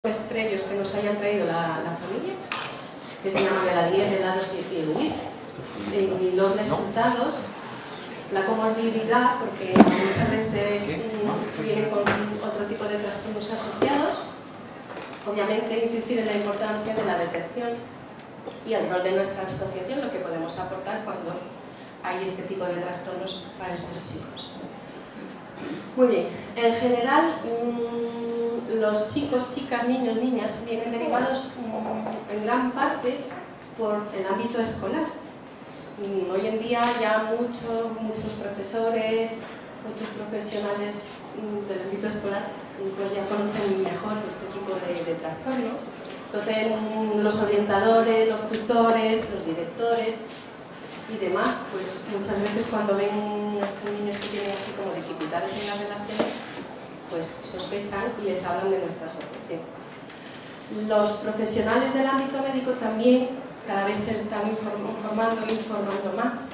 previos que nos hayan traído la familia, que se llaman el ADN, el ADOS y el UIS, y los resultados, la comorbilidad, porque muchas veces vienen con otro tipo de trastornos asociados. Obviamente, insistir en la importancia de la detección y el rol de nuestra asociación, lo que podemos aportar cuando hay este tipo de trastornos para estos chicos. Muy bien, en general, los chicos, chicas, niños, niñas vienen derivados en gran parte por el ámbito escolar. Hoy en día ya muchos profesores, muchos profesionales del ámbito escolar pues ya conocen mejor este tipo de trastorno. Entonces los orientadores, los tutores, los directores y demás, pues muchas veces cuando ven a estos niños que tienen así como dificultades en las relaciones, pues sospechan y les hablan de nuestra asociación. Los profesionales del ámbito médico también cada vez se están informando más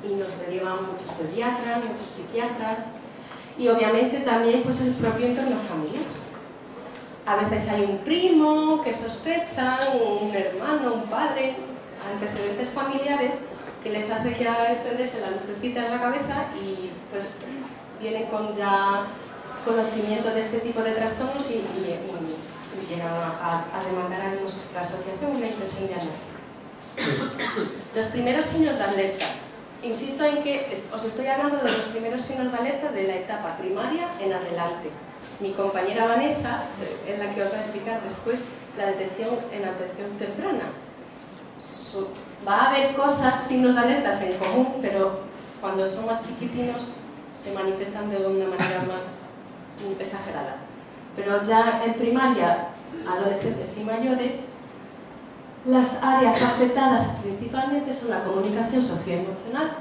y nos derivan muchos pediatras, muchos psiquiatras y obviamente también pues el propio entorno familiar. A veces hay un primo que sospechan, un hermano, un padre, antecedentes familiares que les hace ya encenderse la lucecita en la cabeza y pues vienen con ya conocimiento de este tipo de trastornos y llegan a demandar a nuestra asociación una impresión diagnóstica. Los primeros signos de alerta. Insisto en que os estoy hablando de los primeros signos de alerta de la etapa primaria en adelante. Mi compañera Vanessa es la que os va a explicar después la detección en atención temprana. Va a haber cosas, signos de alertas en común, pero cuando son más chiquitinos se manifiestan de una manera más exagerada. Pero ya en primaria, adolescentes y mayores, las áreas afectadas principalmente son la comunicación socioemocional.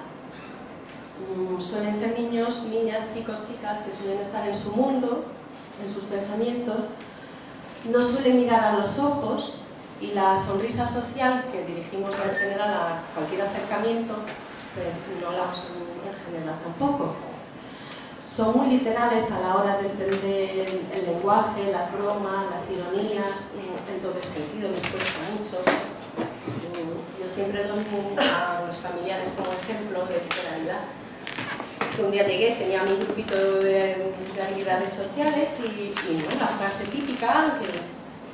Suelen ser niños, niñas, chicos, chicas que suelen estar en su mundo, en sus pensamientos, no suelen mirar a los ojos y la sonrisa social que dirigimos en general a cualquier acercamiento, pero no la usan en general tampoco. Son muy literales a la hora de entender el lenguaje, las bromas, las ironías, en todo el sentido, les cuesta mucho. Yo siempre doy a los familiares como ejemplo de literalidad. Que un día llegué, tenía mi grupito de habilidades sociales y ¿no? La frase típica,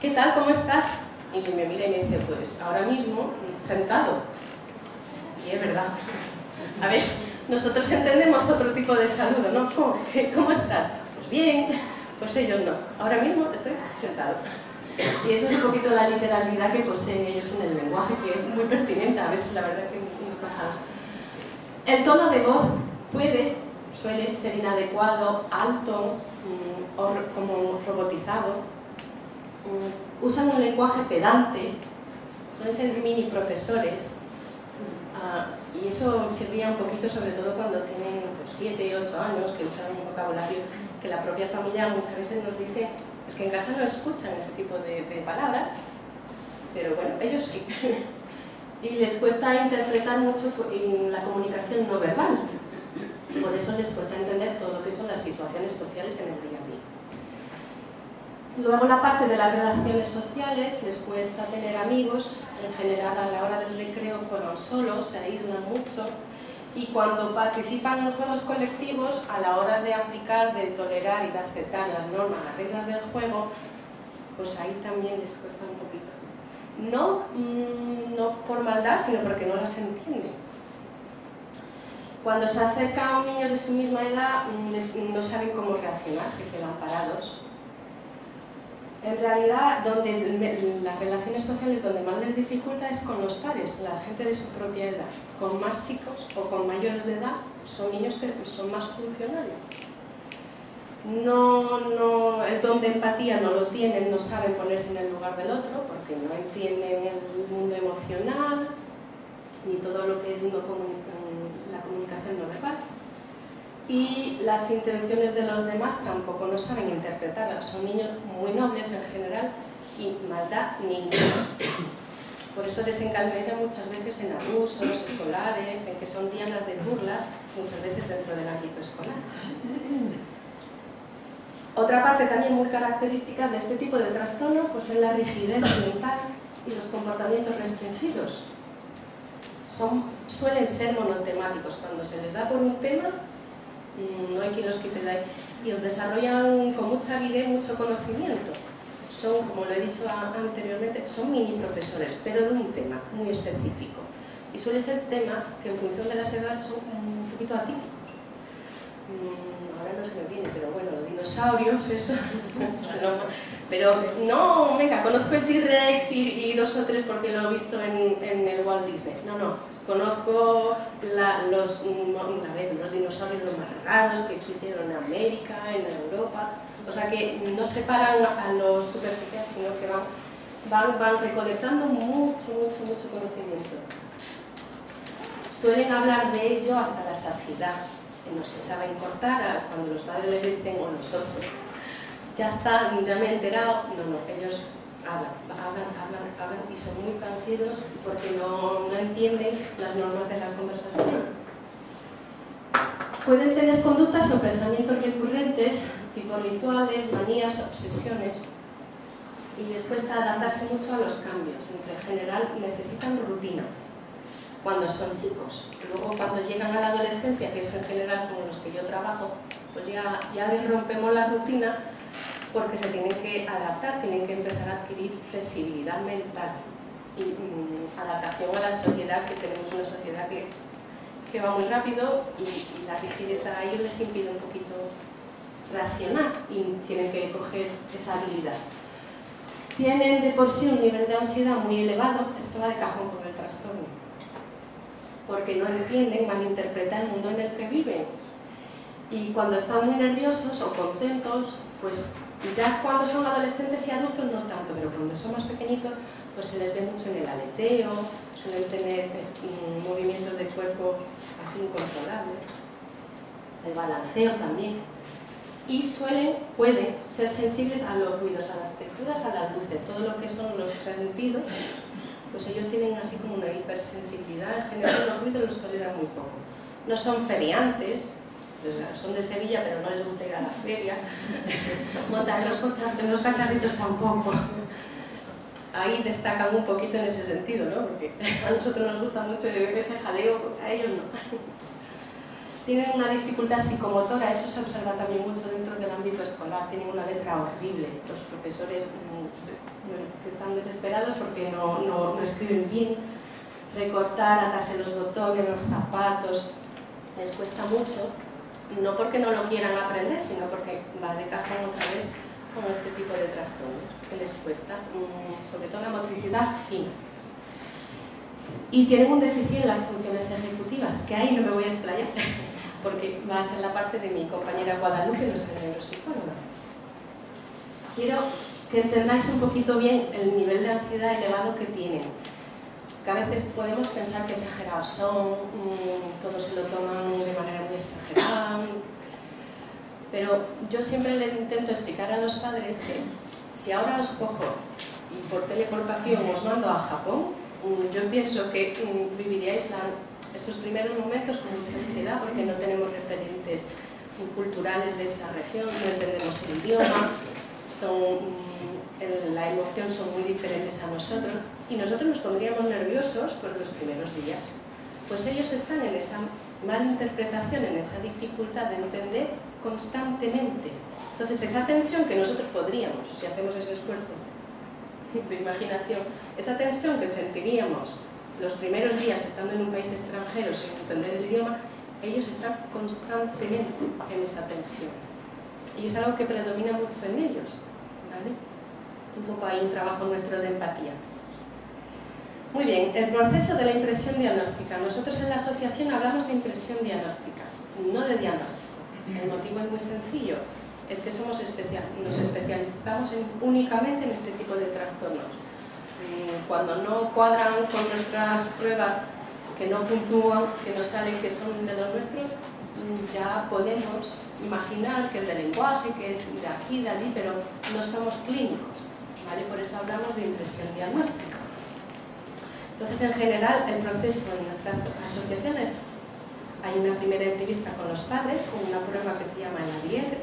¿qué tal? ¿Cómo estás? Y me mira y me dice, pues ahora mismo sentado. Y es verdad. A ver, nosotros entendemos otro tipo de saludo, ¿no? ¿Cómo estás? Pues bien, pues ellos no. Ahora mismo estoy sentado. Y eso es un poquito la literalidad que poseen ellos en el lenguaje, que es muy pertinente, a veces la verdad que me pasa. El tono de voz suele ser inadecuado, alto o como robotizado. Usan un lenguaje pedante, pueden ser mini profesores. Y eso chirría un poquito, sobre todo cuando tienen 7 u 8 años, que usan un vocabulario que la propia familia muchas veces nos dice es que en casa no escuchan ese tipo de palabras, pero bueno, ellos sí. Y les cuesta interpretar mucho en la comunicación no verbal, por eso les cuesta entender todo lo que son las situaciones sociales en el día a día. Luego la parte de las relaciones sociales, les cuesta tener amigos, en general a la hora del recreo juegan solos, se aíslan mucho y cuando participan en juegos colectivos, a la hora de aplicar, de tolerar y de aceptar las normas, las reglas del juego, pues ahí también les cuesta un poquito. No por maldad, sino porque no las entienden. Cuando se acerca a un niño de su misma edad, no saben cómo reaccionar, se quedan parados. En realidad, las relaciones sociales donde más les dificulta es con los pares, la gente de su propia edad. Con más chicos o con mayores de edad son niños que son más funcionales. El don de empatía no lo tienen, no saben ponerse en el lugar del otro porque no entienden el mundo emocional ni todo lo que es la comunicación no verbal. Y las intenciones de los demás tampoco no saben interpretarlas. Son niños muy nobles en general y maldad ninguna. Por eso desencadena muchas veces en abusos escolares, en que son dianas de burlas, muchas veces dentro del ámbito escolar. Otra parte también muy característica de este tipo de trastorno pues es la rigidez mental y los comportamientos restringidos. Suelen ser monotemáticos. Cuando se les da por un tema, no hay quien los quite de ahí. Y los desarrollan con mucha avidez, mucho conocimiento. Son, como lo he dicho anteriormente, son mini profesores, pero de un tema muy específico. Y suelen ser temas que en función de las edades son un poquito atípicos. Ahora no se me viene, pero bueno, los dinosaurios, eso. pero no, venga, conozco el T-Rex y 2 o 3 porque lo he visto en el Walt Disney. No, conozco los dinosaurios los más raros que existieron en América, en Europa. O sea que no separan a los superficiales, sino que van recolectando mucho conocimiento. Suelen hablar de ello hasta la saciedad. No se saben cortar cuando los padres les dicen, o nosotros, ya está, ya me he enterado. No, ellos hablan y son muy cansinos porque no entienden las normas de la conversación. Pueden tener conductas o pensamientos recurrentes, tipo rituales, manías, obsesiones, y les cuesta adaptarse mucho a los cambios. En general necesitan rutina cuando son chicos. Luego cuando llegan a la adolescencia, que es en general con los que yo trabajo, pues ya les rompemos la rutina porque se tienen que adaptar, tienen que empezar a adquirir flexibilidad mental y adaptación a la sociedad, que tenemos una sociedad que va muy rápido y la rigidez a ellos les impide un poquito reaccionar y tienen que coger esa habilidad. Tienen de por sí un nivel de ansiedad muy elevado, esto va de cajón con el trastorno, porque no entienden, malinterpretan el mundo en el que viven. Y cuando están muy nerviosos o contentos, pues ya cuando son adolescentes y adultos no tanto, pero cuando son más pequeñitos pues se les ve mucho en el aleteo, suelen tener movimientos de cuerpo así incontrolables, el balanceo también, y pueden ser sensibles a los ruidos, a las texturas, a las luces, todo lo que son los sentidos, pues ellos tienen así como una hipersensibilidad. En general los ruidos los toleran muy poco. No son feriantes, son de Sevilla pero no les gusta ir a la feria, montar los cacharritos tampoco. Ahí destacan un poquito en ese sentido, ¿no? Porque a nosotros nos gusta mucho ese jaleo, pues a ellos no. Tienen una dificultad psicomotora, eso se observa también mucho dentro del ámbito escolar, tienen una letra horrible, los profesores que están desesperados porque no escriben bien, recortar, atarse los botones, los zapatos, les cuesta mucho, no porque no lo quieran aprender, sino porque va de cajón otra vez con este tipo de trastornos, que les cuesta, sobre todo la motricidad fina. Y tienen un déficit en las funciones ejecutivas, que ahí no me voy a explayar, porque va a ser la parte de mi compañera Guadalupe, nuestra neuropsicóloga. Quiero que entendáis un poquito bien el nivel de ansiedad elevado que tienen, que a veces podemos pensar que exagerados son, todos se lo toman de manera muy exagerada, pero yo siempre les intento explicar a los padres que si ahora os cojo y por teleportación os mando a Japón, yo pienso que viviríais esos primeros momentos con mucha ansiedad porque no tenemos referentes culturales de esa región, no entendemos el idioma, la emoción son muy diferentes a nosotros y nosotros nos pondríamos nerviosos por los primeros días. Pues ellos están en esa malinterpretación, en esa dificultad de entender constantemente. Entonces esa tensión que nosotros podríamos, si hacemos ese esfuerzo de imaginación, esa tensión que sentiríamos los primeros días estando en un país extranjero sin entender el idioma, ellos están constantemente en esa tensión. Y es algo que predomina mucho en ellos, ¿vale? Un poco hay un trabajo nuestro de empatía. Muy bien, el proceso de la impresión diagnóstica. Nosotros en la asociación hablamos de impresión diagnóstica, no de diagnóstico. El motivo es muy sencillo, es que nos especializamos únicamente en este tipo de trastornos. Cuando no cuadran con nuestras pruebas, que no puntúan, que no salen que son de los nuestros, ya podemos imaginar que es de lenguaje, que es de aquí, de allí, pero no somos clínicos, ¿vale? Por eso hablamos de impresión diagnóstica. Entonces, en general, el proceso en nuestra asociación es: hay una primera entrevista con los padres, con una prueba que se llama el ADIR,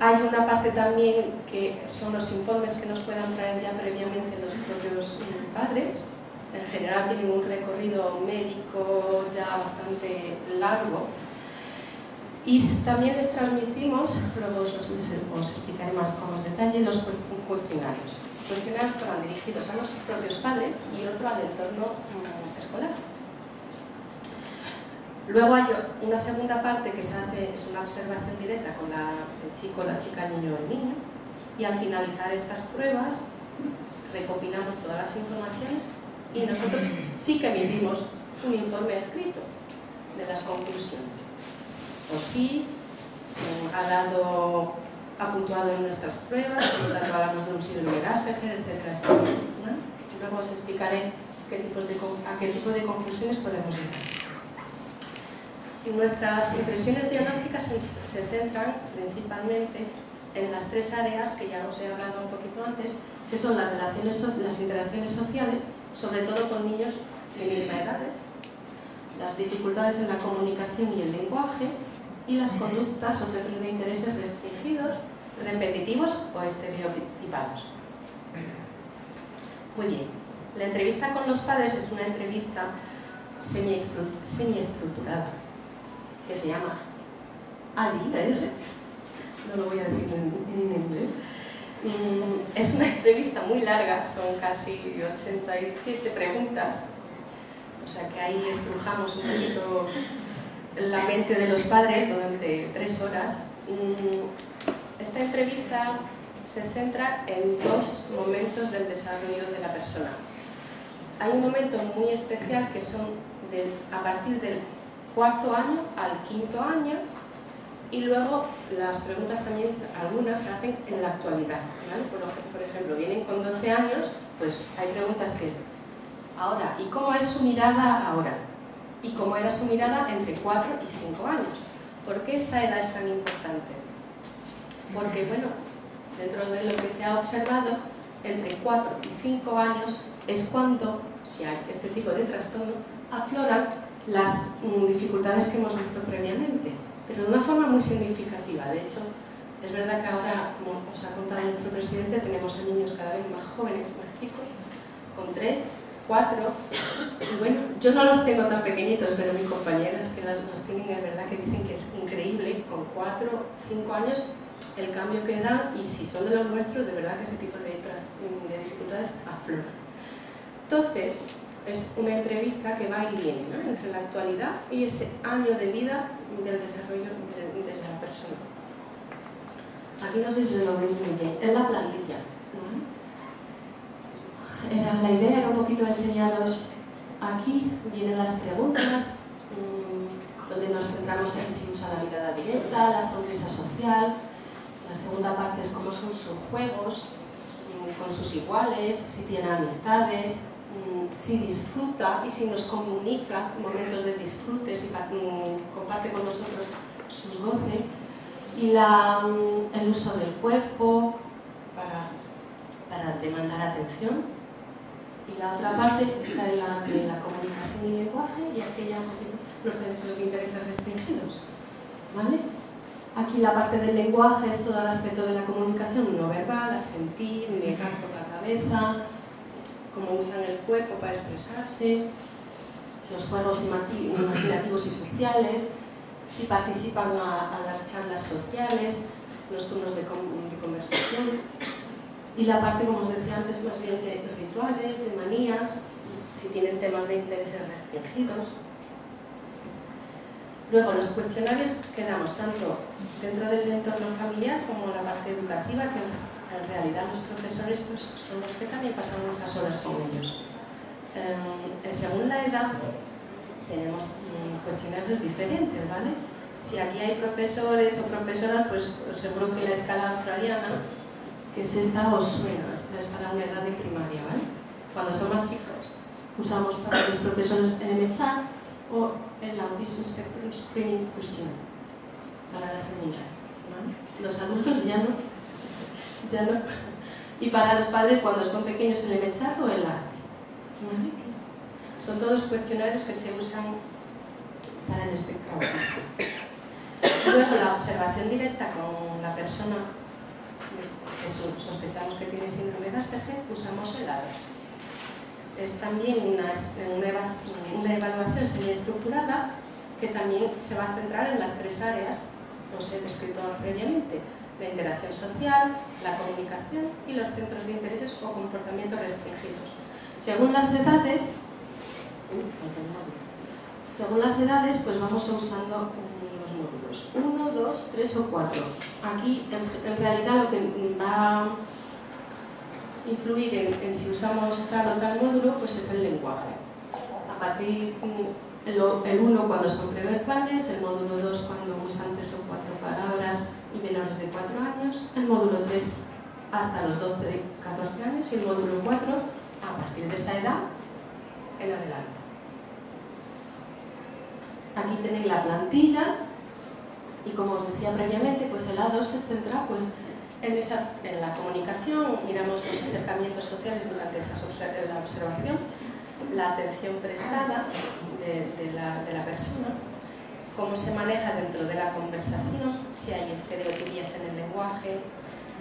Hay una parte también que son los informes que nos puedan traer ya previamente los propios padres. En general tienen un recorrido médico ya bastante largo. Y también les transmitimos, luego os explicaré más con más detalle, los cuestionarios. Cuestionarios que van dirigidos a los propios padres y otro al entorno escolar. Luego hay una segunda parte que se hace, es una observación directa con el chico, la chica, el niño o el niño, y al finalizar estas pruebas recopilamos todas las informaciones y nosotros sí que emitimos un informe escrito de las conclusiones. O sí, ha puntuado en nuestras pruebas, por lo tanto hablamos de un síndrome de Asperger, etcétera, etcétera, ¿no? Y luego os explicaré a qué tipo de conclusiones podemos llegar. Nuestras impresiones diagnósticas se centran principalmente en las tres áreas que ya os he hablado un poquito antes, que son las interacciones sociales, sobre todo con niños de misma edades, las dificultades en la comunicación y el lenguaje, y las conductas o centros de intereses restringidos, repetitivos o estereotipados. Muy bien, la entrevista con los padres es una entrevista semiestructurada, que se llama ADI, no lo voy a decir en inglés. Es una entrevista muy larga, son casi 87 preguntas, o sea que ahí estrujamos un poquito la mente de los padres durante 3 horas. Esta entrevista se centra en 2 momentos del desarrollo de la persona. Hay un momento muy especial que son a partir del 4º año al 5º año, y luego las preguntas también, algunas se hacen en la actualidad, ¿vale? Por ejemplo, vienen con 12 años, pues hay preguntas que es ahora, ¿y cómo es su mirada ahora? ¿Y cómo era su mirada entre 4 y 5 años? ¿Por qué esa edad es tan importante? Porque, bueno, dentro de lo que se ha observado, entre 4 y 5 años es cuando, si hay este tipo de trastorno, afloran las dificultades que hemos visto previamente, pero de una forma muy significativa. De hecho, es verdad que ahora, como os ha contado nuestro presidente, tenemos a niños cada vez más jóvenes, más chicos, con 3, 4, y bueno, yo no los tengo tan pequeñitos, pero mis compañeras que los tienen, es verdad que dicen que es increíble, con 4, 5 años, el cambio que dan, y si son de los nuestros, de verdad que ese tipo de dificultades afloran. Entonces, es una entrevista que va y viene, ¿no?, entre la actualidad y ese año de vida del desarrollo de la persona. Aquí no sé si lo veis muy bien, es la plantilla, ¿no? La idea era un poquito enseñaros, aquí vienen las preguntas, donde nos centramos en si usa la mirada directa, la sonrisa social. La segunda parte es cómo son sus juegos con sus iguales, si tiene amistades, si disfruta y si nos comunica momentos de disfrute, si comparte con nosotros sus goces, y el uso del cuerpo para demandar atención. Y la otra parte está en la comunicación y lenguaje, y aquella los centros de intereses restringidos, ¿vale? Aquí la parte del lenguaje es todo el aspecto de la comunicación no verbal, asentir, negar por la cabeza, cómo usan el cuerpo para expresarse, los juegos imaginativos y sociales, si participan a las charlas sociales, los turnos de conversación, y la parte, como os decía antes, más bien de rituales, de manías, si tienen temas de intereses restringidos. Luego, los cuestionarios que damos tanto dentro del entorno familiar como la parte educativa, que en realidad los profesores pues, son los que también pasan muchas horas con ellos. Según la edad, tenemos cuestionarios diferentes, ¿vale? Si aquí hay profesores o profesoras, pues seguro que la escala australiana, que es esta, os suena. Esta es para una edad de primaria, ¿vale? Cuando son más chicos, usamos para los profesores el MCHAR o el Autism Spectrum Screening Questionnaire para la secundaria, ¿vale? Los adultos ya no. Y para los padres, cuando son pequeños, el MCHAR o el ASCII, ¿vale? Son todos cuestionarios que se usan para el espectro autista. Luego, la observación directa con la persona que sospechamos que tiene síndrome de Asperger, usamos el A2. Es también una evaluación semiestructurada que también se va a centrar en las tres áreas que os he descrito previamente: la interacción social, la comunicación y los centros de intereses o comportamientos restringidos. Según las edades, pues vamos usando los módulos 1, 2, 3 o 4. Aquí, en realidad, lo que va a influir en si usamos tal o tal módulo, pues es el lenguaje. A partir el 1 cuando son preverbales, el módulo 2 cuando usan 3 o 4 palabras y menores de 4 años, el módulo 3 hasta los 12 de 14 años y el módulo 4 a partir de esa edad en adelante. Aquí tenéis la plantilla y, como os decía previamente, pues el A2 se centra pues, en la comunicación. Miramos los acercamientos sociales durante la observación, la atención prestada de la persona, cómo se maneja dentro de la conversación, si hay estereotipías en el lenguaje,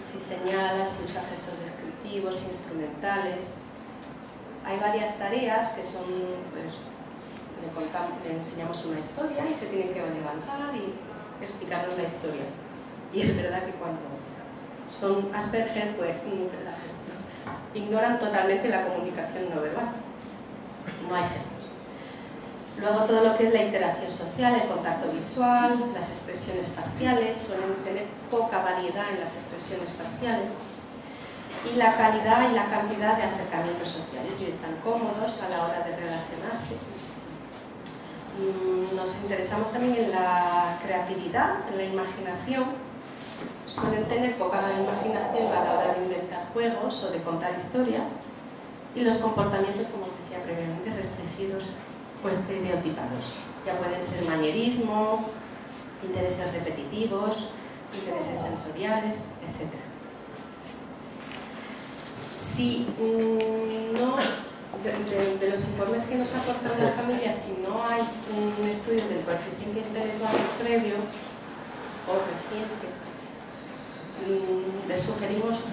si señala, si usa gestos descriptivos, instrumentales. Hay varias tareas que son, pues, le enseñamos una historia y se tienen que levantar y explicarnos la historia. Y es verdad que cuando son Asperger, pues ignoran totalmente la comunicación no verbal. No hay gestos. Luego todo lo que es la interacción social, el contacto visual, las expresiones faciales, suelen tener poca variedad en las expresiones faciales. Y la calidad y la cantidad de acercamientos sociales, y están cómodos a la hora de relacionarse. Nos interesamos también en la creatividad, en la imaginación. Suelen tener poca imaginación a la hora de inventar juegos o de contar historias. Y los comportamientos, como os decía previamente, restringidos o estereotipados. Ya pueden ser manierismo, intereses repetitivos, intereses sensoriales, etc. Si no, de los informes que nos aportan la familia, si no hay un estudio del coeficiente intelectual previo o reciente, les sugerimos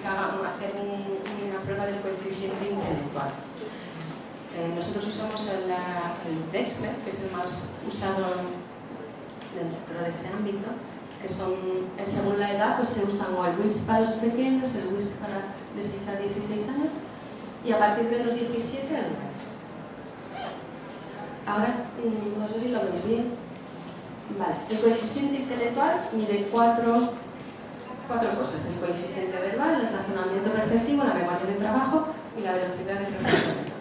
hacer una prueba del coeficiente intelectual. Nosotros usamos el Dexler, que es el más usado dentro de este ámbito, que son, según la edad, pues se usan o el WIPS para los pequeños, el WISC para de 6 a 16 años, y a partir de los 17 el WISC. Ahora, no sé si lo veis bien. Vale, el coeficiente intelectual mide cuatro cosas: el coeficiente verbal, el razonamiento perceptivo, la memoria de trabajo y la velocidad de procesamiento.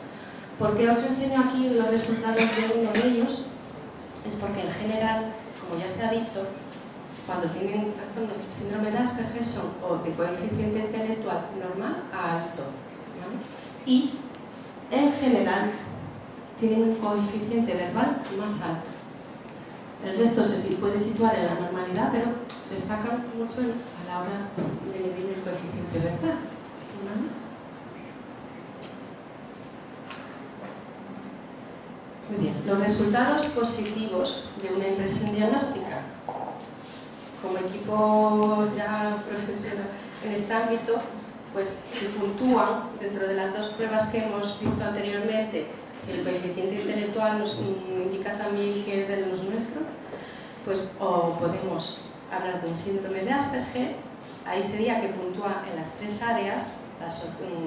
¿Por qué os enseño aquí los resultados de uno de ellos? Es porque en general, como ya se ha dicho, cuando tienen trastornos de síndrome de Asperger son o de coeficiente intelectual normal a alto, ¿no? Y en general tienen un coeficiente verbal más alto. El resto se puede situar en la normalidad, pero destacan mucho a la hora de medir el coeficiente verbal, ¿no? Muy bien, los resultados positivos de una impresión diagnóstica. Como equipo ya profesional en este ámbito, pues si puntúan dentro de las dos pruebas que hemos visto anteriormente, si el coeficiente intelectual nos indica también que es de los nuestros, pues o podemos hablar de un síndrome de Asperger. Ahí sería que puntúa en las tres áreas: la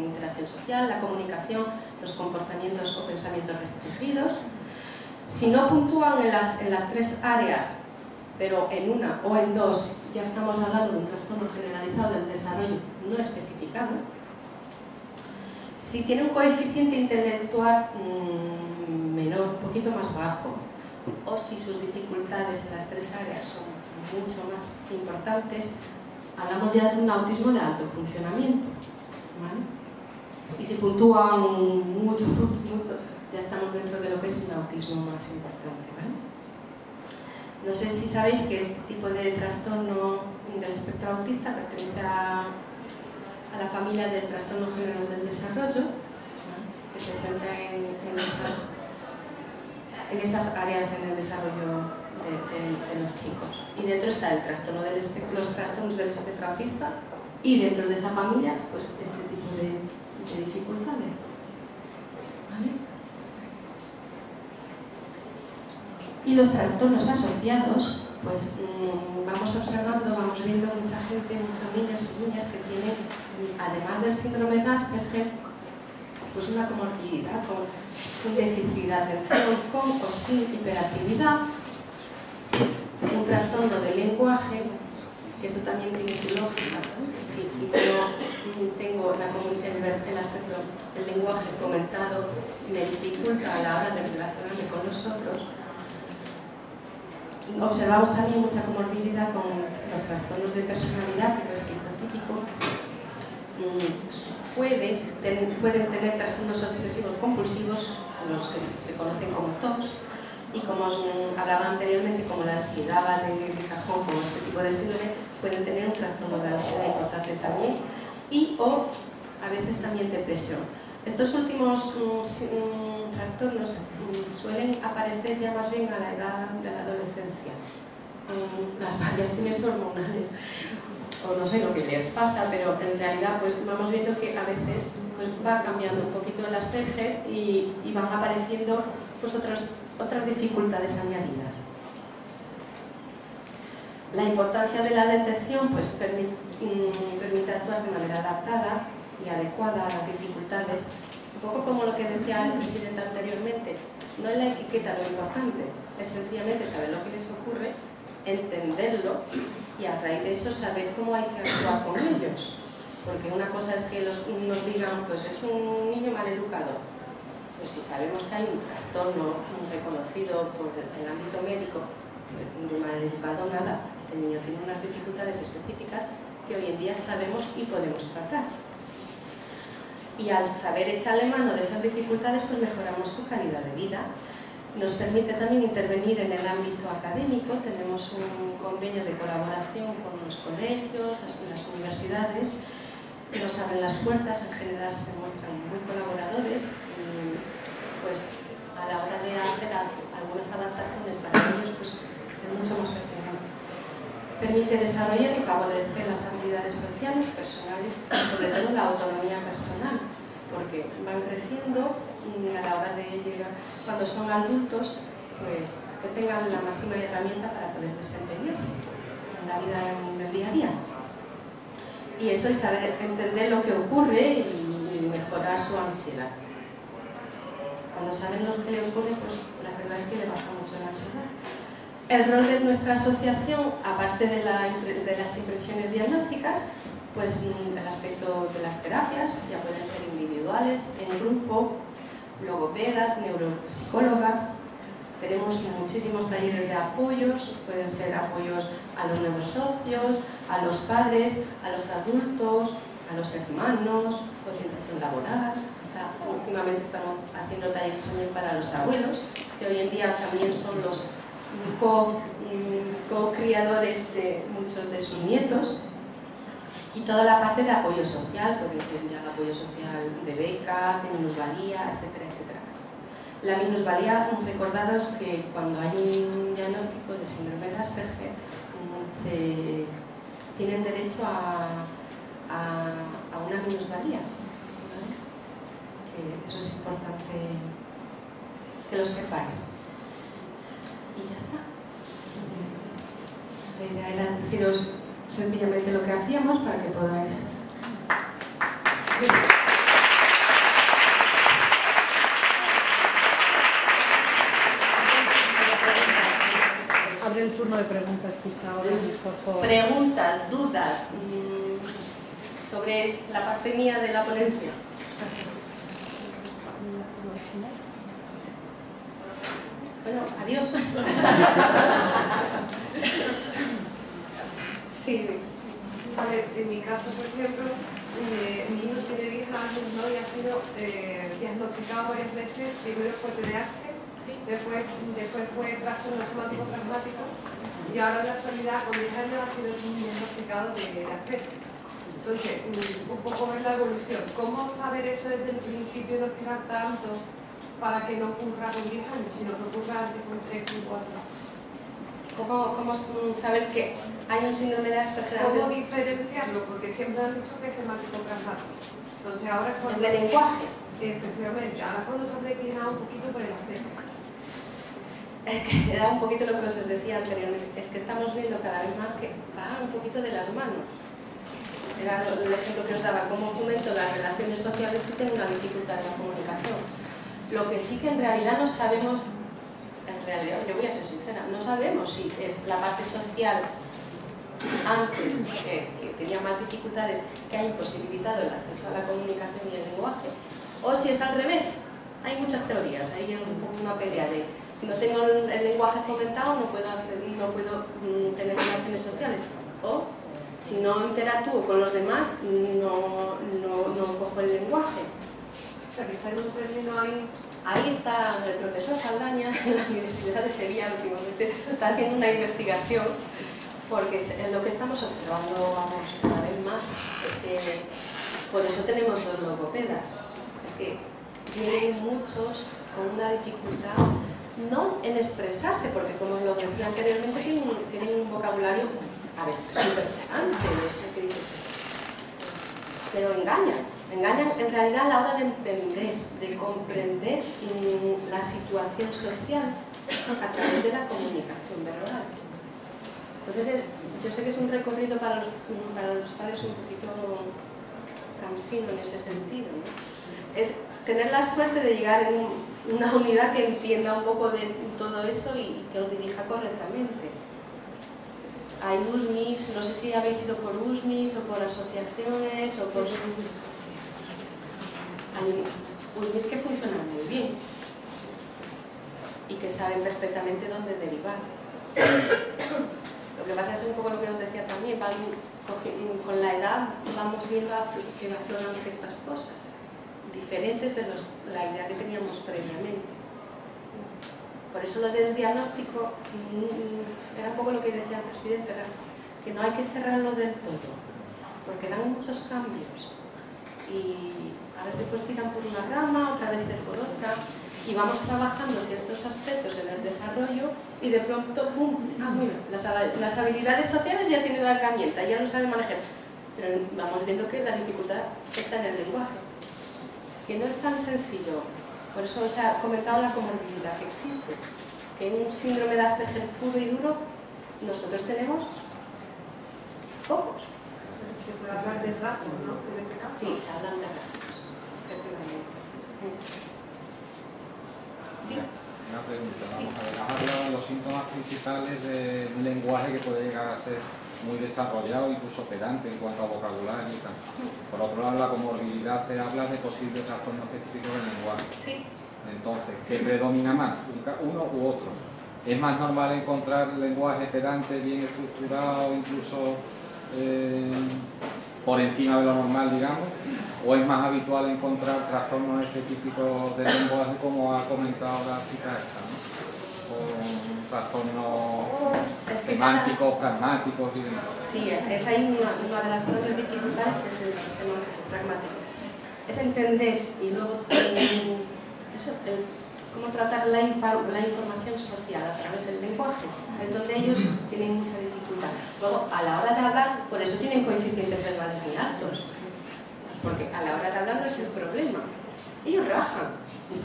interacción social, la comunicación, los comportamientos o pensamientos restringidos. Si no puntúan en las tres áreas, pero en una o en dos, ya estamos hablando de un trastorno generalizado del desarrollo no especificado. Si tiene un coeficiente intelectual menor, un poquito más bajo, o si sus dificultades en las tres áreas son mucho más importantes, hablamos ya de un autismo de alto funcionamiento, ¿vale? Y si puntúan mucho, ya estamos dentro de lo que es un autismo más importante, ¿vale? No sé si sabéis que este tipo de trastorno del espectro autista pertenece a la familia del trastorno general del desarrollo, ¿vale? Que se centra en esas áreas en el desarrollo de los chicos. Y dentro está el trastorno los trastornos del espectro autista, y dentro de esa familia, pues este tipo de dificultades. ¿Vale? Y los trastornos asociados, pues vamos observando, vamos viendo mucha gente, muchos niños y niñas que tienen, además del síndrome de Asperger, pues una comorbilidad con un déficit de atención, con o sin hiperactividad, un trastorno del lenguaje, que eso también tiene su lógica, ¿no? Si yo tengo el lenguaje fomentado, me dificulta a la hora de relacionarme con los otros. Observamos también mucha comorbilidad con los trastornos de personalidad, tipo esquizotípico. Pueden tener trastornos obsesivos compulsivos, los que se conocen como TOCs, y como os hablaba anteriormente, como la ansiedad de cajón, como este tipo de síndrome, pueden tener un trastorno de ansiedad importante también, o a veces también depresión. Estos últimos trastornos suelen aparecer ya más bien a la edad de la adolescencia, con las variaciones hormonales, o no sé lo que les pasa, pero en realidad pues vamos viendo que a veces pues, va cambiando un poquito el Asperger y van apareciendo pues, otras dificultades añadidas. La importancia de la detección pues, permite actuar de manera adaptada y adecuada a las dificultades, un poco como lo que decía el presidente anteriormente. No es la etiqueta lo importante, es sencillamente saber lo que les ocurre, entenderlo y a raíz de eso saber cómo hay que actuar con ellos. Porque una cosa es que nos digan, pues es un niño maleducado. Pues si sabemos que hay un trastorno reconocido por el ámbito médico, de maleducado nada, este niño tiene unas dificultades específicas que hoy en día sabemos y podemos tratar. Y al saber echarle mano de esas dificultades, pues mejoramos su calidad de vida. Nos permite también intervenir en el ámbito académico. Tenemos un convenio de colaboración con los colegios, las universidades, que nos abren las puertas, en general se muestran muy colaboradores, y pues a la hora de hacer algunas adaptaciones para ellos, pues es mucho más pertinente. Permite desarrollar y favorecer las habilidades sociales, personales y sobre todo la autonomía personal, porque van creciendo y a la hora de llegar, cuando son adultos, pues que tengan la máxima herramienta para poder desempeñarse en la vida, en el día a día. Y eso es saber entender lo que ocurre y mejorar su ansiedad. Cuando saben lo que le ocurre, pues la verdad es que le baja mucho la ansiedad. El rol de nuestra asociación, aparte de las impresiones diagnósticas, pues el aspecto de las terapias, ya pueden ser individuales, en grupo, logopedas, neuropsicólogas. Tenemos muchísimos talleres de apoyos, pueden ser apoyos a los nuevos socios, a los padres, a los adultos, a los hermanos, orientación laboral. Últimamente estamos haciendo talleres también para los abuelos, que hoy en día también son los co-criadores de muchos de sus nietos. Y toda la parte de apoyo social, puede ser ya apoyo social de becas, de minusvalía, etcétera, etcétera. La minusvalía, recordaros que cuando hay un diagnóstico de síndrome de Asperger, se tienen derecho a una minusvalía, ¿vale? Que eso es importante que lo sepáis. Y ya está. La idea era deciros sencillamente lo que hacíamos para que podáis... Abre el turno de preguntas, por favor. Preguntas, dudas sobre la parte mía de la ponencia. Bueno, adiós. Sí. A ver, en mi caso, por ejemplo, mi hijo tiene 10 años, ¿no? Y ha sido diagnosticado varias veces. Primero fue TDAH, después fue trastorno semántico traumático, y ahora en la actualidad, con 10 años, ha sido diagnosticado de Asperger. Entonces, un poco ver la evolución. ¿Cómo saber eso desde el principio y no esperar tanto para que no ocurra con 10 años, sino que ocurra antes con 3 y 4? ¿Cómo saber que hay un síndrome de Asperger? ¿Cómo diferenciarlo? Porque siempre han dicho que es semántico pragmático. Entonces ahora es cuando... ¿Es de lenguaje? Efectivamente, ahora cuando se ha declinado un poquito por el aspecto. Era un poquito lo que os decía anteriormente, es que estamos viendo cada vez más que va un poquito de las manos. Era el ejemplo que os daba, cómo fomento las relaciones sociales si tengo una dificultad en la comunicación. Lo que sí que en realidad no sabemos, en realidad, yo voy a ser sincera, no sabemos si es la parte social antes que tenía más dificultades que ha imposibilitado el acceso a la comunicación y el lenguaje, o si es al revés. Hay muchas teorías, hay un poco una pelea de si no tengo el lenguaje fomentado no puedo tener relaciones sociales, o si no interactúo con los demás no cojo el lenguaje. O sea, que está en un término ahí. Ahí está el profesor Saldaña en la Universidad de Sevilla últimamente, está haciendo una investigación porque lo que estamos observando, vamos, cada vez más es que por eso tenemos 2 logopedas. Es que vienen muchos con una dificultad, no en expresarse, porque como os lo decía anteriormente, tienen un vocabulario, a ver, súper elegante, eso que dices, pero engañan en realidad a la hora de entender, de comprender la situación social a través de la comunicación verbal. Entonces, yo sé que es un recorrido para los padres un poquito cansino en ese sentido, ¿no? Es tener la suerte de llegar en una unidad que entienda un poco de todo eso y que os dirija correctamente. Hay USMIS, no sé si habéis ido por USMIS o por asociaciones o por... Hay USMIS que funcionan muy bien y que saben perfectamente dónde derivar. Lo que pasa es un poco lo que os decía también, con la edad vamos viendo que afloran ciertas cosas diferentes de la idea que teníamos previamente. Por eso lo del diagnóstico era un poco lo que decía el presidente, que no hay que cerrarlo del todo, porque dan muchos cambios y a veces pues tiran por una rama, otra vez por otra, y vamos trabajando ciertos aspectos en el desarrollo y de pronto, ¡pum! Bueno, las habilidades sociales ya tienen la herramienta, ya lo saben manejar, pero vamos viendo que la dificultad está en el lenguaje, que no es tan sencillo. Por eso os he comentado la comorbilidad que existe, que en un síndrome de Asperger puro y duro nosotros tenemos pocos. Se puede hablar de rasgos, ¿no? En ese caso. Sí, se hablan de rasgos, efectivamente. ¿Sí? Una pregunta, vamos a ver, has hablado de los síntomas principales de un lenguaje que puede llegar a ser muy desarrollado, incluso pedante en cuanto a vocabulario y tal. Por otro lado, la comorbilidad se habla de posibles trastornos específicos del lenguaje. Sí. Entonces, ¿qué predomina más? ¿Uno u otro? ¿Es más normal encontrar lenguaje pedante, bien estructurado, incluso por encima de lo normal, digamos? ¿O es más habitual encontrar trastornos específicos del lenguaje, como ha comentado la chica esta, ¿no? Con trastornos semánticos, pragmáticos y demás? Sí, es ahí una de las grandes dificultades, es el semántico pragmático. Es entender y luego cómo tratar la información social a través del lenguaje, es donde ellos tienen mucha dificultad. Luego, a la hora de hablar, por eso tienen coeficientes verbales muy altos, porque a la hora de hablar no es el problema. Ellos rajan,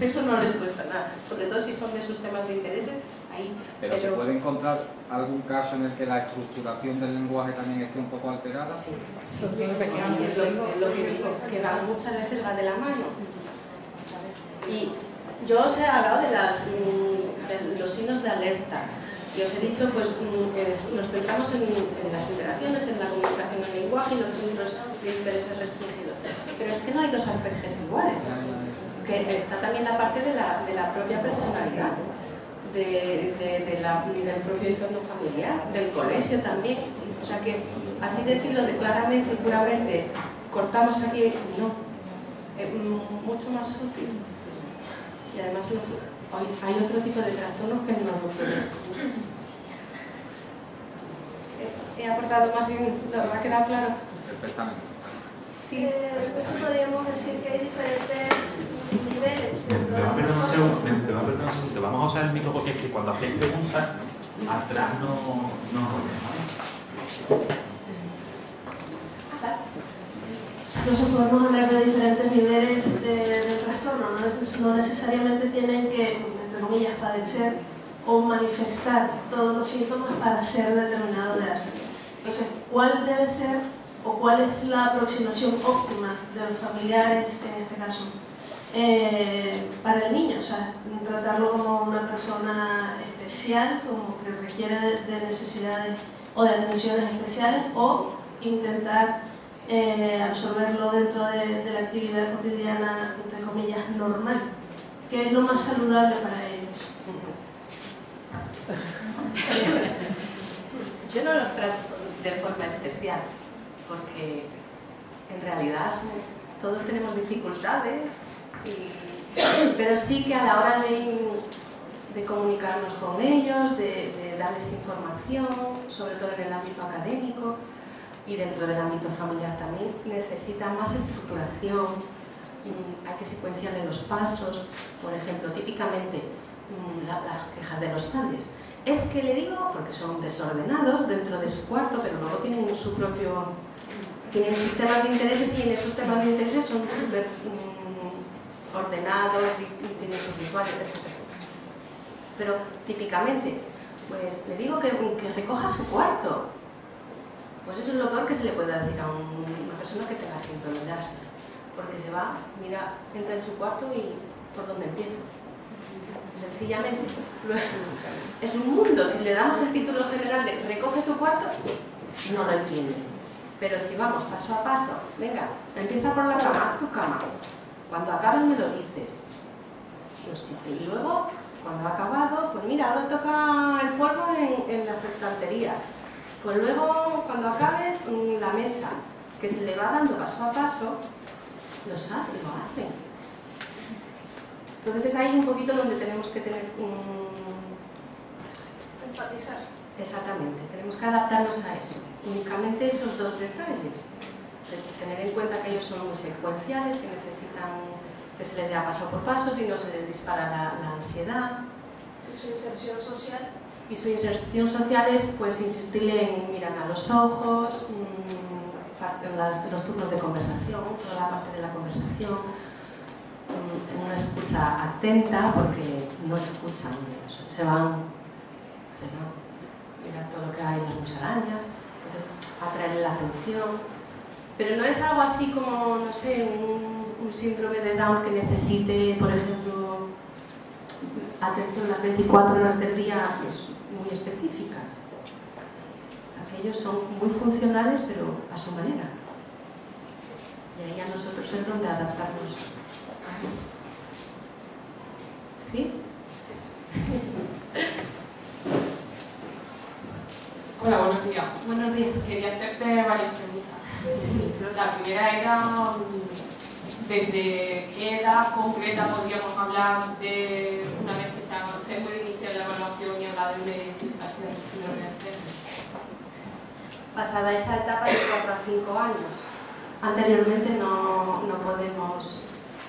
eso no les cuesta nada, sobre todo si son de sus temas de interés. Ahí, pero ¿se puede encontrar algún caso en el que la estructuración del lenguaje también esté un poco alterada? Sí, sí. Es lo que digo, que muchas veces va de la mano. Y yo os he hablado de los signos de alerta. Y os he dicho, pues nos centramos en las interacciones, en la comunicación en lenguaje y los centros de intereses restringidos. Pero es que no hay dos Aspergers iguales. Que está también la parte de la propia personalidad, del propio entorno familiar, del colegio también. O sea que, así decirlo claramente y puramente, cortamos aquí, no. Mucho más sutil. Y además hay otro tipo de trastornos que no lo puedes. ¿He aportado más? ¿Me ha quedado claro? Perfectamente. Sí. Entonces podríamos decir que hay diferentes niveles. Me va a perdonar un segundo, vamos a usar el micro porque es que cuando hacéis preguntas atrás no volvemos. Entonces podemos hablar de diferentes niveles del trastorno, no necesariamente tienen que, entre comillas, padecer o manifestar todos los síntomas para ser determinado de Asperger. Entonces, ¿cuál debe ser o cuál es la aproximación óptima de los familiares, en este caso, para el niño? O sea, tratarlo como una persona especial, como que requiere de necesidades o de atenciones especiales, o intentar absorberlo dentro de la actividad cotidiana, entre comillas, normal, que es lo más saludable para ellos. Yo no los trato de forma especial, porque en realidad todos tenemos dificultades, pero sí que a la hora de comunicarnos con ellos, de darles información, sobre todo en el ámbito académico y dentro del ámbito familiar también, necesitan más estructuración, hay que secuenciarle los pasos. Por ejemplo, típicamente las quejas de los padres. Es que le digo, porque son desordenados dentro de su cuarto, pero luego tienen su propio... tienen sus temas de intereses y en esos temas de intereses son súper ordenados, tienen sus rituales, etc. Pero típicamente, pues le digo que recoja su cuarto. Pues eso es lo peor que se le puede decir a una persona que tenga síndrome de Asperger. Porque se va, mira, entra en su cuarto y ¿por dónde empiezo? Sencillamente. Es un mundo. Si le damos el título general de recoge tu cuarto, no lo entiende. Pero si vamos paso a paso, venga, empieza por la cama, tu cama. Cuando acabes me lo dices. Y luego, cuando ha acabado, pues mira, ahora toca el polvo en las estanterías. Pues luego, cuando acabes, la mesa, que se le va dando paso a paso, lo hacen. Entonces es ahí un poquito donde tenemos que tener Empatizar. Exactamente, tenemos que adaptarnos a eso. Únicamente esos dos detalles. Tener en cuenta que ellos son muy secuenciales, que necesitan que se les dé a paso por paso, si no se les dispara la ansiedad. ¿Y su inserción social? Y su inserción social es pues insistirle en mirar a los ojos, los turnos de conversación, toda la parte de la conversación, una escucha atenta, porque no escuchan, se van, mirar todo lo que hay, las musarañas, entonces atraerle la atención. Pero no es algo así como, no sé, un síndrome de Down que necesite, por ejemplo, atención las 24 horas del día muy específicas. Aquellos son muy funcionales, pero a su manera. Y ahí a nosotros es donde adaptarnos. ¿Sí? Hola, buenos días. Buenos días. Quería hacerte varias preguntas. Sí. La primera era ¿desde qué edad concreta podríamos hablar de una vez que se puede iniciar la evaluación y hablar de una identificación del síndrome de Asperger? Pasada esa etapa de 4 a 5 años. Anteriormente no podemos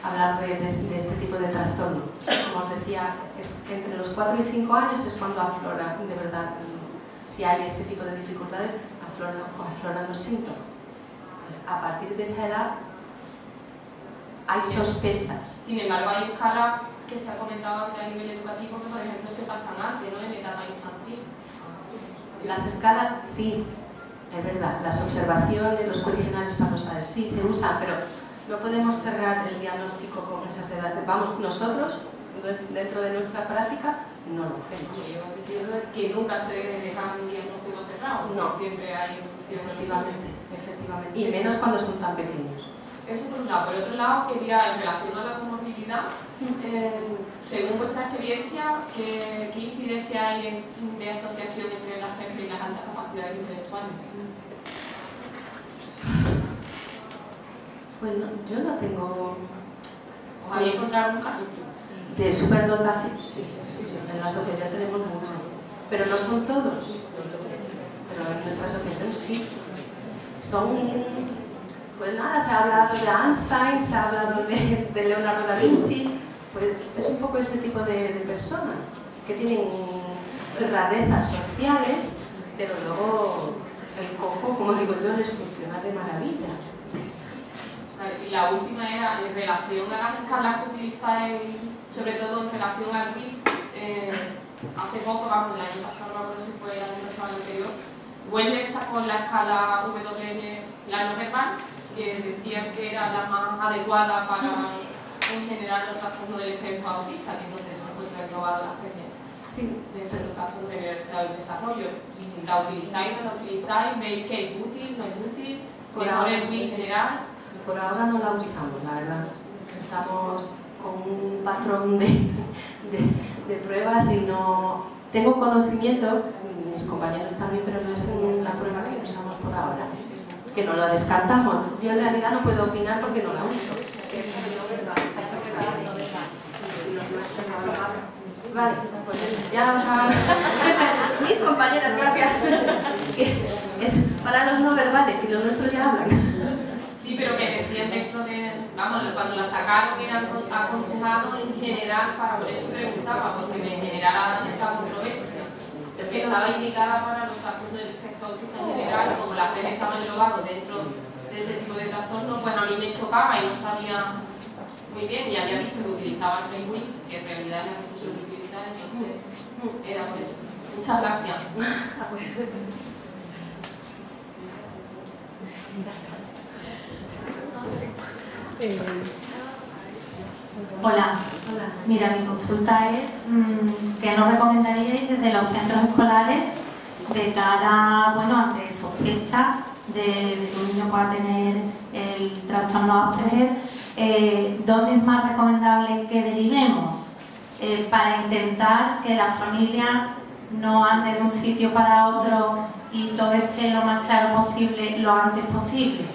hablar de este tipo de trastorno. Como os decía, entre los 4 y 5 años es cuando aflora, de verdad, si hay ese tipo de dificultades, afloran los síntomas. Pues a partir de esa edad hay sospechas. Sin embargo, hay escalas que se ha comentado antes a nivel educativo que, por ejemplo, se pasan antes, ¿no? En etapa infantil. Las escalas, sí, es verdad. Las observaciones, los cuestionarios para los padres, sí, se usan, pero no podemos cerrar el diagnóstico con esas edades. Vamos, nosotros, dentro de nuestra práctica, no lo hacemos. Yo entiendo que nunca se debe dejar un diagnóstico cerrado, no. Siempre hay evolución. Efectivamente. Y menos cuando son tan pequeños. Eso por un lado. Por otro lado, quería, en relación a la comorbilidad, según vuestra experiencia, ¿qué incidencia hay de asociación entre el Asperger y las altas capacidades intelectuales? Bueno, yo no tengo... ¿Os habéis encontrado un caso? De superdotación, sí. En la asociación tenemos muchas, pero no son todos. Pero en nuestra asociación sí. Son... Pues nada, se ha hablado de Einstein, se ha hablado de Leonardo da Vinci, pues es un poco ese tipo de personas que tienen rarezas sociales, pero luego el coco, como digo yo, les funciona de maravilla. Vale, y la última era en relación a las escalas que utilizáis, sobre todo en relación al BIS. Hace poco, vamos, el año pasado, no sé si fue el año pasado o el anterior, Wellner sacó la escala WM, la no verbal, que decía que era la más adecuada para, en general, los trastornos del espectro autista, que es donde se encuentra englobado las PNL. Sí. Desde los trastornos del desarrollo. ¿La utilizáis, no la utilizáis? ¿Veis que es útil, no es útil? ¿Mejor el BIS en general? Por ahora no la usamos, la verdad. Estamos con un patrón de pruebas y no... Tengo conocimiento, mis compañeros también, pero no es una prueba que usamos por ahora. Que no la descartamos. Yo en realidad no puedo opinar porque no la uso. Vale, pues eso, ya os hago... Mis compañeras, gracias. Es para los no verbales y los nuestros ya hablan. Sí, pero que decían dentro de, vamos, cuando la sacaron era aconsejado en general, por eso preguntaba, porque me generaba esa controversia. Es que estaba indicada para los trastornos del espectro autista en general, como la PNL estaba englobado dentro de ese tipo de trastornos, pues a mí me chocaba y no sabía muy bien, y había visto que utilizaban el WIC, que en realidad era que se suele utilizar, entonces era por eso. Muchas gracias. Ya está. Hola. Mira, mi consulta es ¿qué nos recomendaríais desde los centros escolares de cara, bueno, ante sospecha de que un niño pueda tener el trastorno Asperger? ¿Dónde es más recomendable que derivemos para intentar que la familia no ande de un sitio para otro y todo esté lo más claro posible, lo antes posible?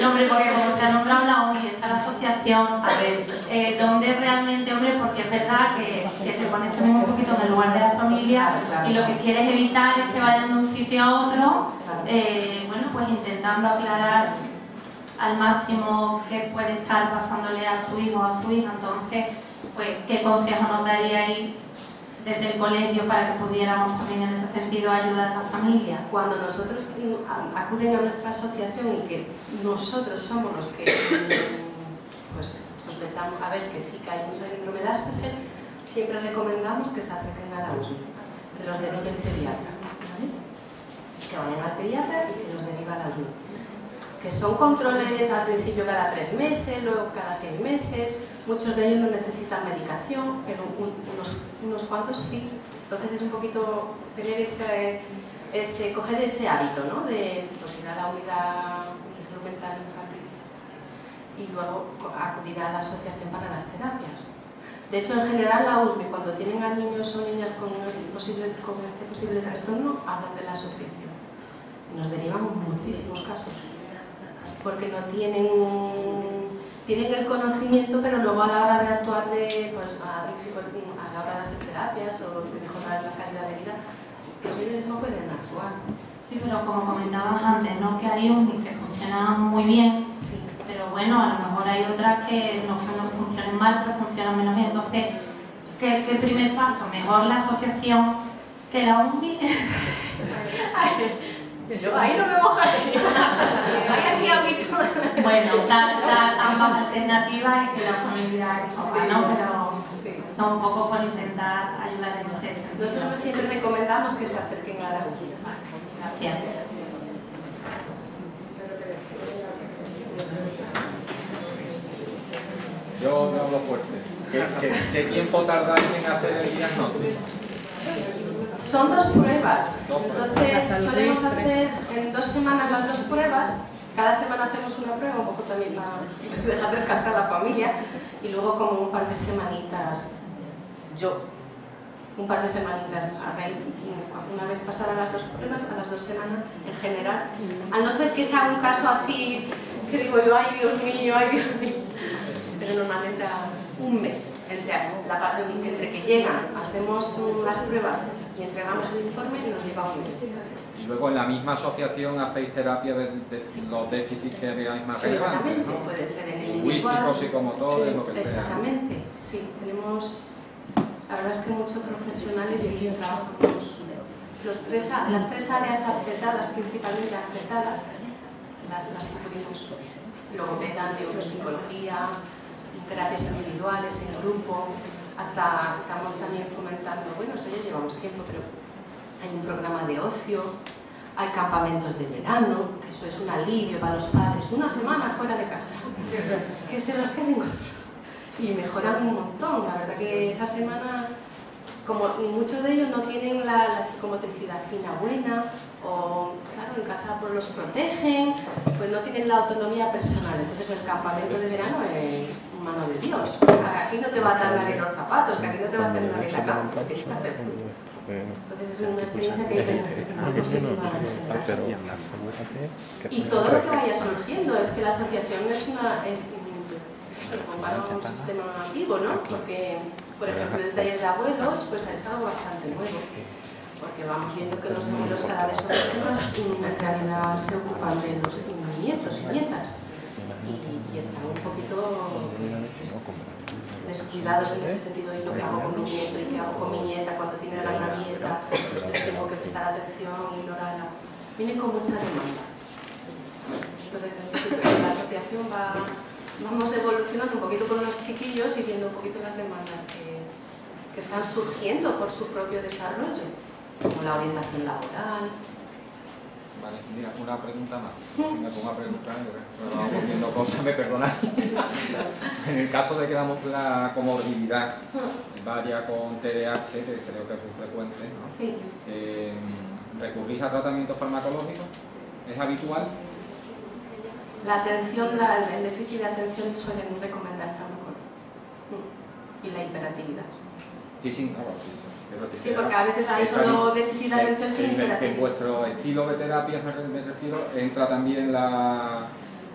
No, hombre, porque como se ha nombrado la ONG, está la asociación, a ver, donde realmente, hombre, porque es verdad que te pones también un poquito en el lugar de la familia y lo que quieres evitar es que vayan de un sitio a otro, bueno, pues intentando aclarar al máximo qué puede estar pasándole a su hijo o a su hija. Entonces, pues, ¿qué consejo nos daríais desde el colegio para que pudiéramos también en ese sentido ayudar a la familia? Cuando nosotros acuden a nuestra asociación y que nosotros somos los que pues, sospechamos a ver que sí que hay un síndrome de Asperger, siempre recomendamos que se acerquen a la USM, que los derive el pediatra, ¿vale? Que vayan al pediatra y que los deriva a la USM. Que son controles al principio cada 3 meses, luego cada 6 meses. Muchos de ellos no necesitan medicación, pero unos cuantos sí. Entonces es un poquito tener coger ese hábito, ¿no? De pues, ir a la unidad de salud mental infantil y luego acudir a la asociación para las terapias. De hecho, en general, la USME, cuando tienen a niños o niñas con este posible trastorno, hablan de la asociación. Nos derivan muchísimos casos, porque no tienen el conocimiento, pero luego a la hora de actuar, pues, a la hora de hacer terapias o de mejorar la calidad de vida, pues ellos no pueden actuar. Sí, pero como comentábamos antes, ¿no? Que hay unos que funcionan muy bien, sí, pero bueno, a lo mejor hay otras que no funcionan mal, pero funcionan menos bien. Entonces, ¿qué primer paso? ¿Mejor la asociación que la UNBI? Yo ahí no me mojaré. Hay aquí ámbito. Bueno, dar ambas alternativas y que la familia escoja, ¿no? Pero sí, no, un poco por intentar ayudar en ese sentido. Nosotros siempre recomendamos que se acerquen a la UNBI. Gracias. Yo hablo fuerte. ¿Qué tiempo tardáis en hacer el diagnóstico? Son 2 pruebas, entonces solemos hacer en 2 semanas las 2 pruebas. Cada semana hacemos una prueba, un poco también para dejar descansar a la familia, y luego como un par de semanitas, un par de semanitas, una vez pasadas las 2 pruebas, a las 2 semanas en general, a no ser que sea un caso así, que digo yo, ay Dios mío, pero normalmente a un mes, entre que llegan, hacemos las pruebas y entregamos el informe, nos lleva un mes. Y luego en la misma asociación hacéis terapia de los déficits que veáis más relevantes, Exactamente, ¿no? puede ser en el individual. Lingüísticos, psicomotores, lo que sea. Exactamente, sí, tenemos, la verdad es que muchos profesionales y trabajamos las tres áreas afectadas, principalmente afectadas, las cubrimos. Logopeda, neuropsicología, terapias individuales, en grupo, hasta estamos también fomentando, bueno, eso ya llevamos tiempo, pero hay un programa de ocio, hay campamentos de verano, que eso es un alivio para los padres, una semana fuera de casa, que se los queden y mejoran un montón. La verdad que esa semana, como muchos de ellos no tienen la psicomotricidad fina buena, o claro, en casa pues los protegen, pues no tienen la autonomía personal, entonces el campamento de verano es mano de Dios. Aquí no te va a atar nadie los zapatos, que aquí no te va a atar nadie la cama, que tienes que hacer tú. Entonces es una experiencia que y todo lo que vaya surgiendo, es que la asociación compara un sistema vivo, ¿no? Porque, por ejemplo, el taller de abuelos pues es algo bastante nuevo, porque vamos viendo que los abuelos cada vez son los que más en realidad se ocupan de los nietos y nietas, y están un poquito descuidados en ese sentido, y lo que hago con mi nieto y qué hago con mi nieta cuando tiene la rabieta, le tengo que prestar atención, ignorarla. Vienen con mucha demanda. Entonces, en la asociación vamos evolucionando un poquito con los chiquillos y viendo un poquito las demandas que están surgiendo por su propio desarrollo, como la orientación laboral. Vale, mira, una pregunta más. Si me pongo a preguntar, yo me vamos viendo cosas, me perdonáis. En el caso de que la comorbilidad vaya con TDAH, que creo que es muy frecuente, ¿no? Sí. ¿Recurrís a tratamiento farmacológico? ¿Es habitual? La atención, el déficit de atención suelen recomendar fármacos. Y la hiperactividad. Sí, sí, porque a veces hay solo déficit de atención sin hiperactividad. En vuestro estilo de terapia, me refiero, entra también la...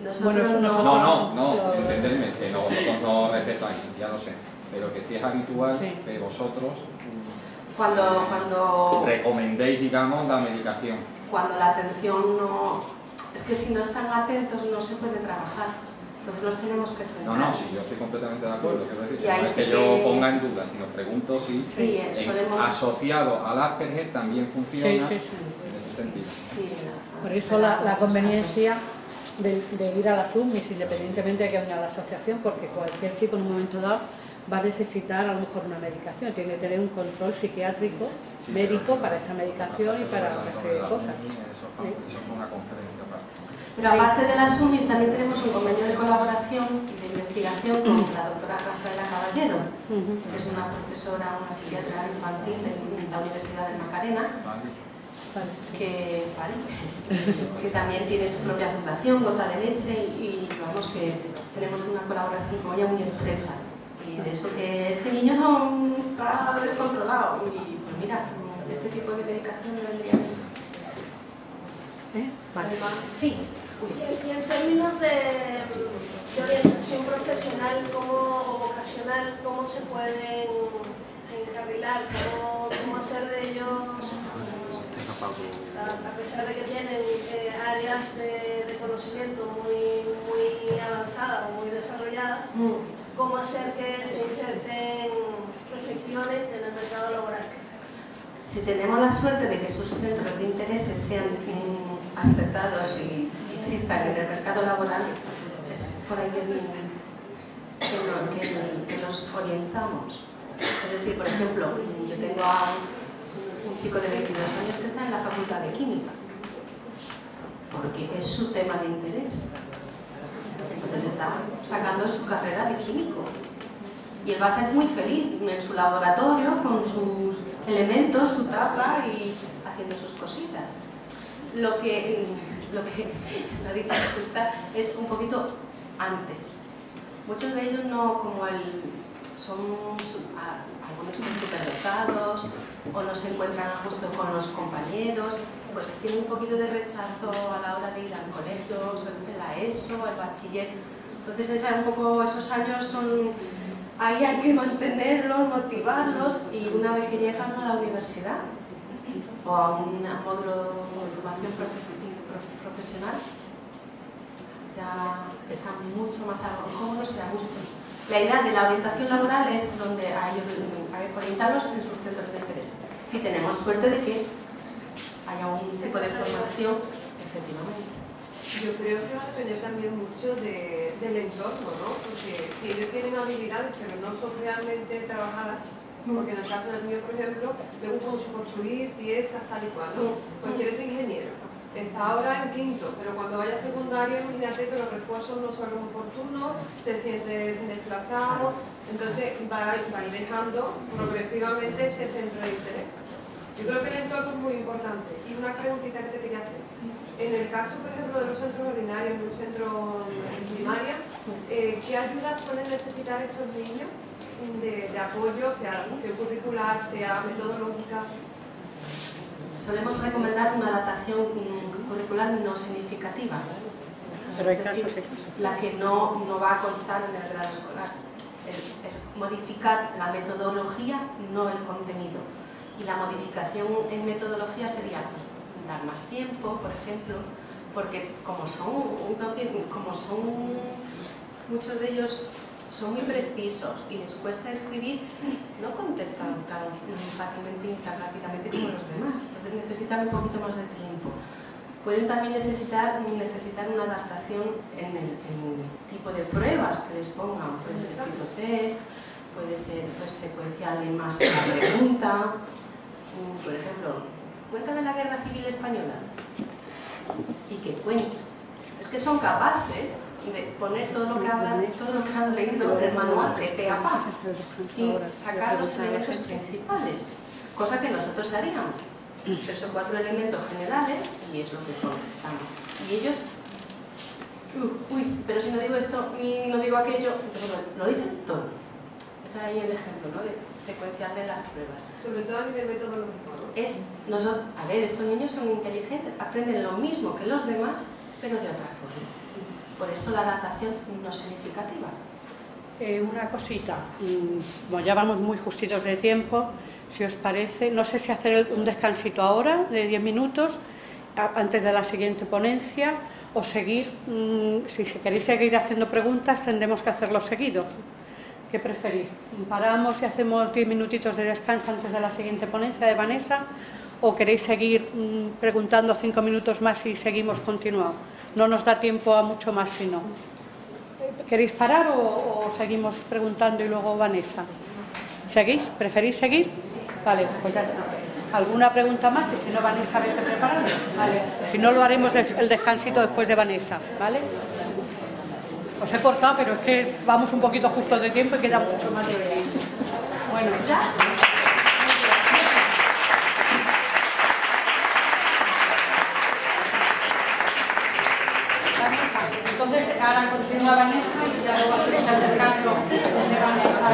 Nosotros no, entenderme, que nosotros no respetáis, ya lo sé, pero que si es habitual que vosotros cuando recomendéis, digamos, la medicación. Cuando la atención no... Es que si no están atentos no se puede trabajar. Entonces los tenemos que centrar. No, sí, yo estoy completamente de acuerdo. Quiero decir, y ahí no es que yo ponga en duda, sino pregunto si asociado al Asperger también funciona en ese sentido. Sí, por eso la conveniencia de ir a las UMIs, independientemente de que venga a la asociación, porque cualquier chico en un momento dado va a necesitar a lo mejor una medicación, tiene que tener un control psiquiátrico médico para esa medicación y para otras cosas. Eso es una conferencia para... Pero aparte de las UMIs también tenemos un convenio de colaboración y de investigación con la doctora Rafaela Caballero, que es una profesora, una psiquiatra infantil de la Universidad de Macarena, que también tiene su propia fundación, Gota de Leche, y vamos que tenemos una colaboración con ella muy estrecha. Y de eso que este niño no está descontrolado, y pues mira, este tipo de medicación no vendría bien. Vale. Sí. Y en términos de orientación profesional o vocacional, ¿cómo se pueden encarrilar? ¿Cómo hacer de ellos, a pesar de que tienen áreas de conocimiento muy avanzadas o muy desarrolladas, cómo hacer que se inserten efectivamente en el mercado laboral? Si tenemos la suerte de que sus centros de intereses sean aceptados y existan en el mercado laboral, es por ahí que nos orientamos. Es decir, por ejemplo, yo tengo a un chico de 22 años que está en la Facultad de Química, porque es su tema de interés. Entonces está sacando su carrera de químico. Y él va a ser muy feliz en su laboratorio, con sus elementos, su tabla y haciendo sus cositas. La dificultad es un poquito antes. Muchos de ellos no, algunos son superdotados o no se encuentran justo con los compañeros, pues tienen un poquito de rechazo a la hora de ir al colegio, la ESO, el bachiller. Entonces esos años son... Ahí hay que mantenerlos, motivarlos, y una vez que llegan a la universidad, o a un módulo de formación profesional, ya están mucho más cómodos y a gusto. La idea de la orientación laboral es donde hay orientarlos en sus centros de interés. Si tenemos suerte de que haya un tipo de formación, efectivamente. Yo creo que va a depender también mucho del entorno, ¿no? Porque si ellos tienen habilidades pero no son realmente trabajadas, porque en el caso del mío, por ejemplo, le gusta mucho construir piezas tal y cual, ¿no? Pues quiere ser ingeniero. Está ahora en quinto, pero cuando vaya a secundaria, imagínate que los refuerzos no son oportunos, se siente desplazado, entonces va a ir dejando progresivamente ese centro de interés. Yo creo que el entorno es muy importante. Y una preguntita que te quería hacer. En el caso, por ejemplo, de los centros ordinarios, de un centro en primaria, ¿qué ayudas suelen necesitar estos niños de apoyo, sea adaptación curricular, sea metodológica? Solemos recomendar una adaptación curricular no significativa, Pero hay es casos, decir, la que no va a constar en el grado escolar. Es modificar la metodología, no el contenido. Y la modificación en metodología sería pues, dar más tiempo, por ejemplo, porque como son muchos de ellos son muy precisos y les cuesta escribir, no contestan tan fácilmente y tan rápidamente como los demás, entonces necesitan un poquito más de tiempo. Pueden también necesitar una adaptación en el tipo de pruebas que les pongan, puede ser tipo test, puede ser pues, secuencial en más una pregunta, por ejemplo, cuéntame la Guerra Civil Española y que cuente. Es que son capaces de poner todo lo que han leído en el manual de pe a pa, sin sacar los elementos principales, cosa que nosotros haríamos. 3 o 4 elementos generales y es lo que contestamos. Y ellos, pero si no digo esto ni no digo aquello, entonces lo dicen todo. Es ahí el ejemplo, ¿no? De secuenciarle las pruebas. Sobre todo a nivel metodológico, ¿no? A ver, estos niños son inteligentes, aprenden lo mismo que los demás, pero de otra forma. Por eso la adaptación no significativa. Una cosita, bueno, ya vamos muy justitos de tiempo, si os parece, no sé si hacer un descansito ahora de 10 minutos antes de la siguiente ponencia o seguir, si queréis seguir haciendo preguntas tendremos que hacerlo seguido. ¿Qué preferís? ¿Paramos y hacemos 10 minutitos de descanso antes de la siguiente ponencia de Vanessa o queréis seguir preguntando 5 minutos más y seguimos continuando? No nos da tiempo a mucho más si no. ¿Queréis parar o seguimos preguntando y luego Vanessa? ¿Seguís? ¿Preferís seguir? Vale, pues ya está. ¿Alguna pregunta más? Y si no, Vanessa, vete preparando. Vale. Si no, lo haremos el descansito después de Vanessa, ¿vale? Os he cortado, pero es que vamos un poquito justo de tiempo y queda mucho más de ver. Bueno, ¿ya? Entonces, ahora continúa Vanessa y ya luego hacemos el descanso de Vanessa.